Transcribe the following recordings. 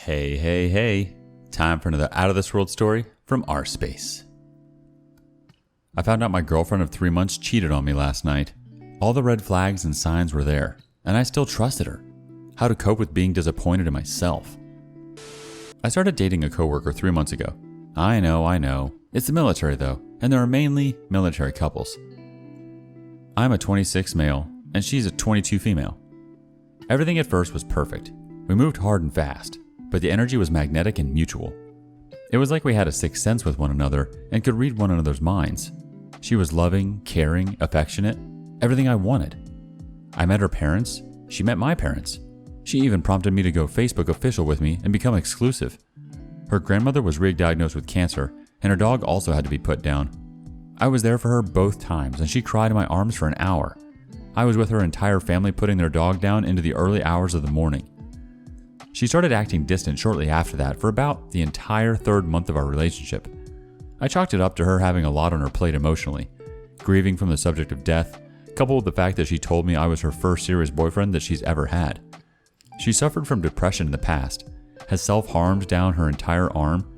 Hey, hey, hey. Time for another out of this world story from our space. I found out my girlfriend of 3 months cheated on me last night. All the red flags and signs were there, and I still trusted her. How to cope with being disappointed in myself. I started dating a coworker 3 months ago. I know. It's the military though, and there are mainly military couples. I'm a 26 male, and she's a 22 female. Everything at first was perfect. We moved hard and fast, but the energy was magnetic and mutual. It was like we had a sixth sense with one another and could read one another's minds. She was loving, caring, affectionate, everything I wanted. I met her parents, she met my parents. She even prompted me to go Facebook official with me and become exclusive. Her grandmother was re-diagnosed with cancer, and her dog also had to be put down. I was there for her both times, and she cried in my arms for an hour. I was with her entire family putting their dog down into the early hours of the morning. She started acting distant shortly after that for about the entire third month of our relationship. I chalked it up to her having a lot on her plate emotionally, grieving from the subject of death, coupled with the fact that she told me I was her first serious boyfriend that she's ever had. She suffered from depression in the past, has self-harmed down her entire arm,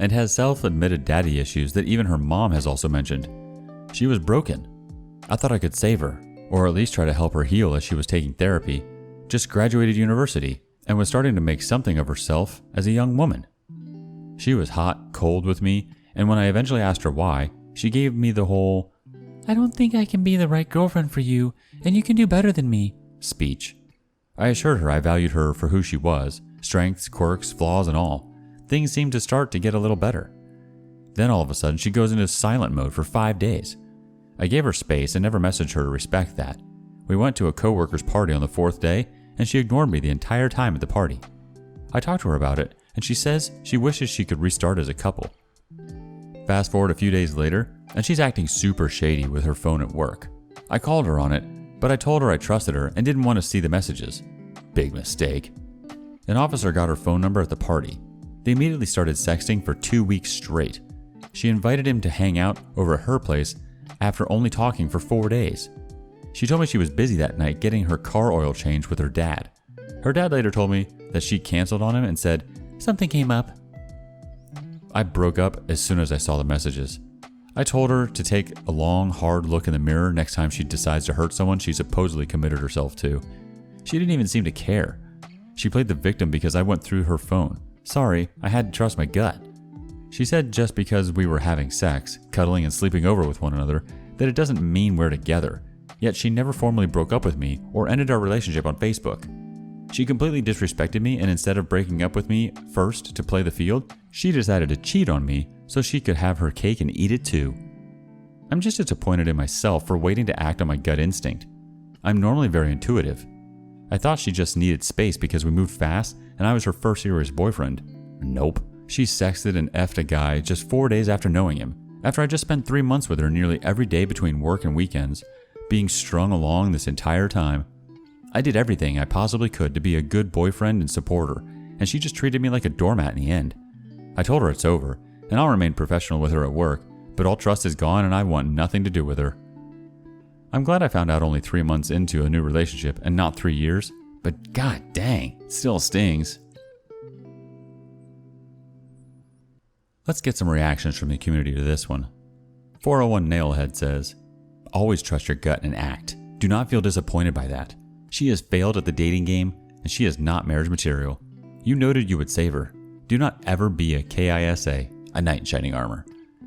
and has self-admitted daddy issues that even her mom has also mentioned. She was broken. I thought I could save her, or at least try to help her heal as she was taking therapy, just graduated university, and was starting to make something of herself as a young woman. She was hot, cold with me, and when I eventually asked her why, she gave me the whole, "I don't think I can be the right girlfriend for you, and you can do better than me," speech. I assured her I valued her for who she was, strengths, quirks, flaws, and all. Things seemed to start to get a little better. Then all of a sudden she goes into silent mode for 5 days. I gave her space and never messaged her to respect that. We went to a coworker's party on the 4th day, and she ignored me the entire time at the party. I talked to her about it, and she says she wishes she could restart as a couple. Fast forward a few days later, and she's acting super shady with her phone at work. I called her on it, but I told her I trusted her and didn't want to see the messages. Big mistake. An officer got her phone number at the party. They immediately started sexting for 2 weeks straight. She invited him to hang out over at her place after only talking for 4 days. She told me she was busy that night getting her car oil changed with her dad. Her dad later told me that she canceled on him and said, "Something came up." I broke up as soon as I saw the messages. I told her to take a long, hard look in the mirror next time she decides to hurt someone she supposedly committed herself to. She didn't even seem to care. She played the victim because I went through her phone. Sorry, I had to trust my gut. She said just because we were having sex, cuddling and sleeping over with one another, that it doesn't mean we're together. Yet she never formally broke up with me or ended our relationship on Facebook. She completely disrespected me, and instead of breaking up with me first to play the field, she decided to cheat on me so she could have her cake and eat it too. I'm just disappointed in myself for waiting to act on my gut instinct. I'm normally very intuitive. I thought she just needed space because we moved fast and I was her first serious boyfriend. Nope. She sexted and effed a guy just 4 days after knowing him, after I just spent 3 months with her nearly every day between work and weekends, being strung along this entire time. I did everything I possibly could to be a good boyfriend and supporter, and she just treated me like a doormat in the end. I told her it's over, and I'll remain professional with her at work, but all trust is gone and I want nothing to do with her. I'm glad I found out only 3 months into a new relationship and not 3 years, but god dang, it still stings. Let's get some reactions from the community to this one. 401 Nailhead says, "Always trust your gut and act. Do not feel disappointed by that. She has failed at the dating game, and she is not marriage material. You noted you would save her. Do not ever be a KISA, a knight in shining armor.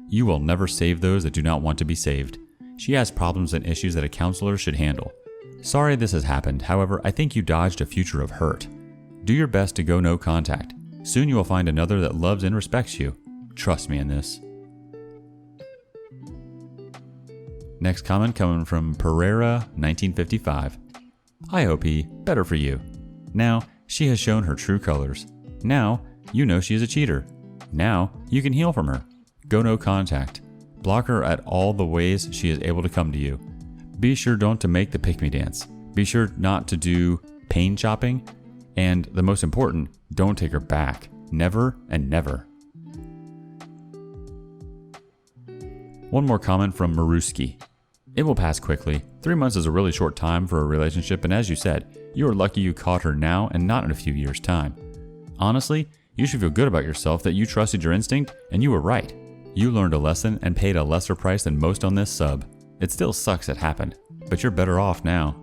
You will never save those that do not want to be saved. She has problems and issues that a counselor should handle. Sorry this has happened, however, I think you dodged a future of hurt. Do your best to go no contact. Soon you will find another that loves and respects you. Trust me in this." Next comment coming from Pereira 1955. "Hi OP, better for you. Now, she has shown her true colors. Now, you know she is a cheater. Now, you can heal from her. Go no contact. Block her at all the ways she is able to come to you. Be sure don't to make the pick-me dance. Be sure not to do pain chopping. And the most important, don't take her back. Never and never." One more comment from Maruski. "It will pass quickly. 3 months is a really short time for a relationship, and as you said, you are lucky you caught her now and not in a few years' time. Honestly, you should feel good about yourself that you trusted your instinct and you were right. You learned a lesson and paid a lesser price than most on this sub. It still sucks it happened, but you're better off now.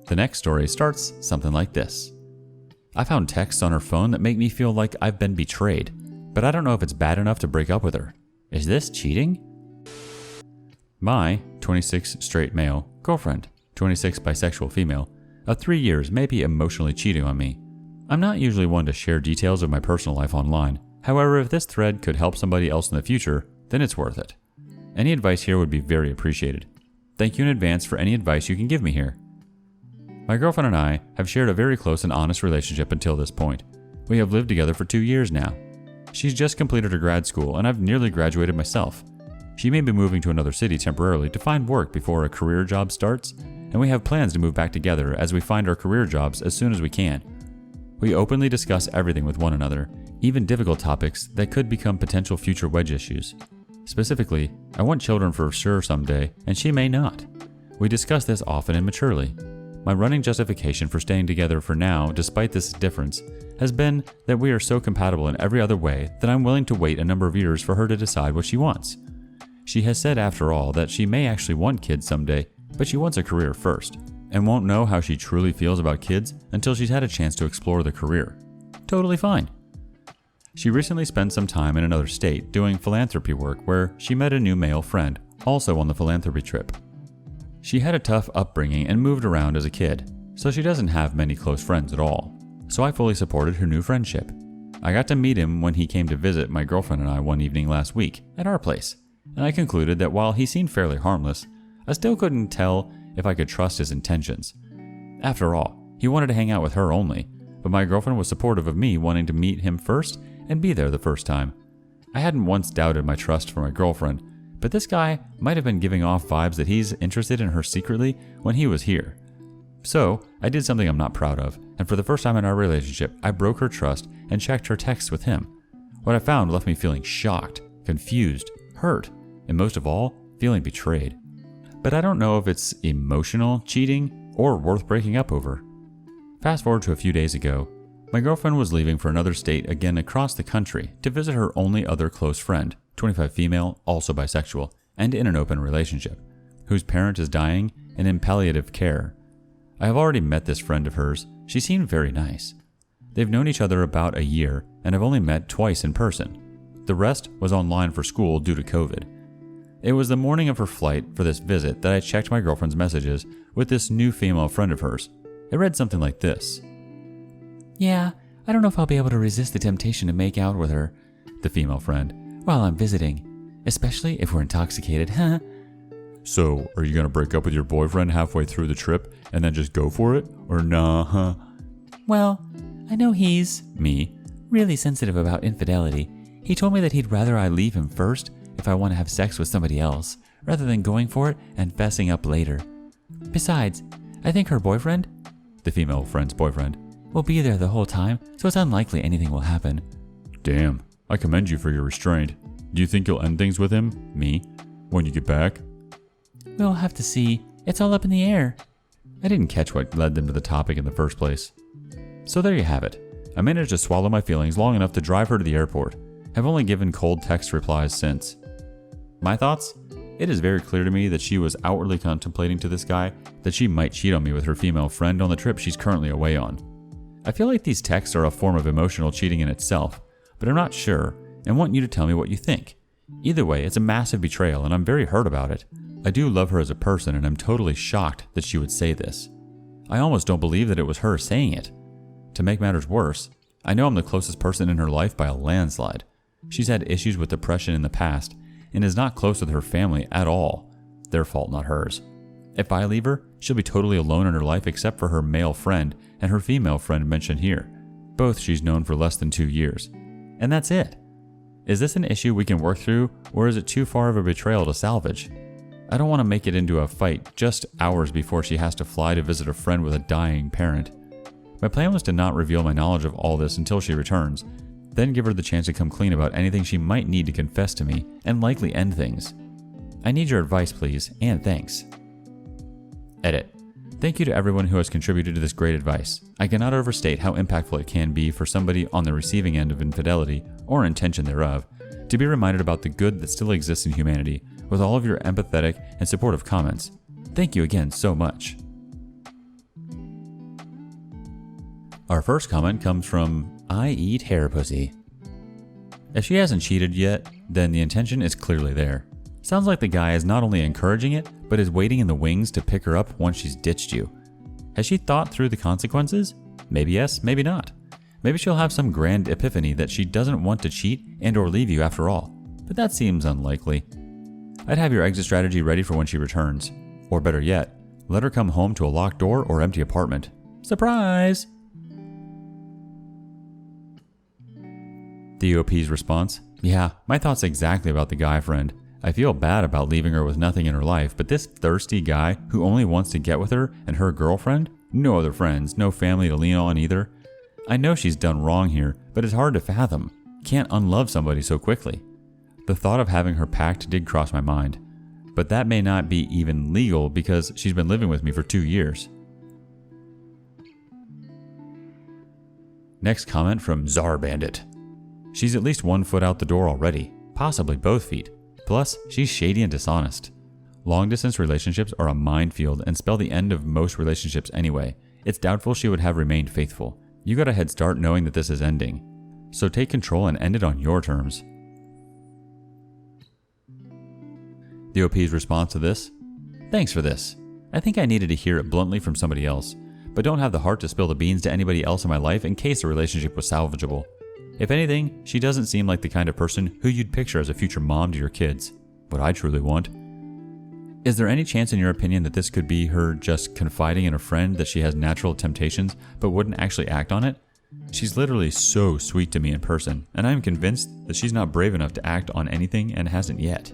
The next story starts something like this. I found texts on her phone that make me feel like I've been betrayed, but I don't know if it's bad enough to break up with her. Is this cheating? My 26 straight male girlfriend, 26 bisexual female, of 3 years may be emotionally cheating on me. I'm not usually one to share details of my personal life online. However, if this thread could help somebody else in the future, then it's worth it. Any advice here would be very appreciated. Thank you in advance for any advice you can give me here. My girlfriend and I have shared a very close and honest relationship until this point. We have lived together for 2 years now. She's just completed her grad school and I've nearly graduated myself. She may be moving to another city temporarily to find work before a career job starts, and we have plans to move back together as we find our career jobs as soon as we can. We openly discuss everything with one another, even difficult topics that could become potential future wedge issues. Specifically, I want children for sure someday, and she may not. We discuss this often and maturely. My running justification for staying together for now, despite this difference, has been that we are so compatible in every other way that I'm willing to wait a number of years for her to decide what she wants. She has said, after all, that she may actually want kids someday, but she wants a career first, and won't know how she truly feels about kids until she's had a chance to explore the career. Totally fine. She recently spent some time in another state doing philanthropy work where she met a new male friend, also on the philanthropy trip. She had a tough upbringing and moved around as a kid, so she doesn't have many close friends at all. So I fully supported her new friendship. I got to meet him when he came to visit my girlfriend and I one evening last week at our place, and I concluded that while he seemed fairly harmless, I still couldn't tell if I could trust his intentions. After all, he wanted to hang out with her only, but my girlfriend was supportive of me wanting to meet him first and be there the first time. I hadn't once doubted my trust for my girlfriend, but this guy might have been giving off vibes that he's interested in her secretly when he was here. So, I did something I'm not proud of, and for the first time in our relationship, I broke her trust and checked her texts with him. What I found left me feeling shocked, confused, hurt, and most of all, feeling betrayed. But I don't know if it's emotional cheating or worth breaking up over. Fast forward to a few days ago, my girlfriend was leaving for another state again across the country to visit her only other close friend, 25 female, also bisexual, and in an open relationship, whose parent is dying and in palliative care. I have already met this friend of hers. She seemed very nice. They've known each other about a year and have only met twice in person. The rest was online for school due to COVID. It was the morning of her flight for this visit that I checked my girlfriend's messages with this new female friend of hers. It read something like this. "Yeah, I don't know if I'll be able to resist the temptation to make out with her," the female friend, "while I'm visiting, especially if we're intoxicated, huh?" "So, are you gonna break up with your boyfriend halfway through the trip and then just go for it? Or nah, huh?" "Well, I know he's," me, "really sensitive about infidelity. He told me that he'd rather I leave him first if I want to have sex with somebody else, rather than going for it and fessing up later. Besides, I think her boyfriend," the female friend's boyfriend, "will be there the whole time, so it's unlikely anything will happen." "Damn, I commend you for your restraint. Do you think you'll end things with him, me, when you get back?" "We'll have to see. It's all up in the air." I didn't catch what led them to the topic in the first place. So there you have it. I managed to swallow my feelings long enough to drive her to the airport. I've only given cold text replies since. My thoughts? It is very clear to me that she was outwardly contemplating to this guy that she might cheat on me with her female friend on the trip she's currently away on. I feel like these texts are a form of emotional cheating in itself, but I'm not sure and want you to tell me what you think. Either way, it's a massive betrayal and I'm very hurt about it. I do love her as a person and I'm totally shocked that she would say this. I almost don't believe that it was her saying it. To make matters worse, I know I'm the closest person in her life by a landslide. She's had issues with depression in the past and is not close with her family at all. Their fault, not hers. If I leave her, she'll be totally alone in her life except for her male friend and her female friend mentioned here. Both she's known for less than 2 years. And that's it. Is this an issue we can work through, or is it too far of a betrayal to salvage? I don't want to make it into a fight just hours before she has to fly to visit a friend with a dying parent. My plan was to not reveal my knowledge of all this until she returns, then give her the chance to come clean about anything she might need to confess to me and likely end things. I need your advice, please, and thanks. Edit. Thank you to everyone who has contributed to this great advice. I cannot overstate how impactful it can be for somebody on the receiving end of infidelity, or intention thereof, to be reminded about the good that still exists in humanity with all of your empathetic and supportive comments. Thank you again so much. Our first comment comes from I Eat Hair Pussy. If she hasn't cheated yet, then the intention is clearly there. Sounds like the guy is not only encouraging it, but is waiting in the wings to pick her up once she's ditched you. Has she thought through the consequences? Maybe yes, maybe not. Maybe she'll have some grand epiphany that she doesn't want to cheat and or leave you after all, but that seems unlikely. I'd have your exit strategy ready for when she returns. Or better yet, let her come home to a locked door or empty apartment. Surprise! The OP's response: yeah, my thoughts exactly about the guy friend. I feel bad about leaving her with nothing in her life, but this thirsty guy who only wants to get with her and her girlfriend, no other friends, no family to lean on either. I know she's done wrong here, but it's hard to fathom. Can't unlove somebody so quickly. The thought of having her packed did cross my mind, but that may not be even legal because she's been living with me for 2 years. Next comment from Czar Bandit. She's at least 1 foot out the door already, possibly both feet. Plus, she's shady and dishonest. Long-distance relationships are a minefield and spell the end of most relationships anyway. It's doubtful she would have remained faithful. You got a head start knowing that this is ending. So take control and end it on your terms. The OP's response to this: thanks for this. I think I needed to hear it bluntly from somebody else, but don't have the heart to spill the beans to anybody else in my life in case the relationship was salvageable. If anything, she doesn't seem like the kind of person who you'd picture as a future mom to your kids. What I truly want. Is there any chance in your opinion that this could be her just confiding in a friend that she has natural temptations but wouldn't actually act on it? She's literally so sweet to me in person, and I am convinced that she's not brave enough to act on anything and hasn't yet.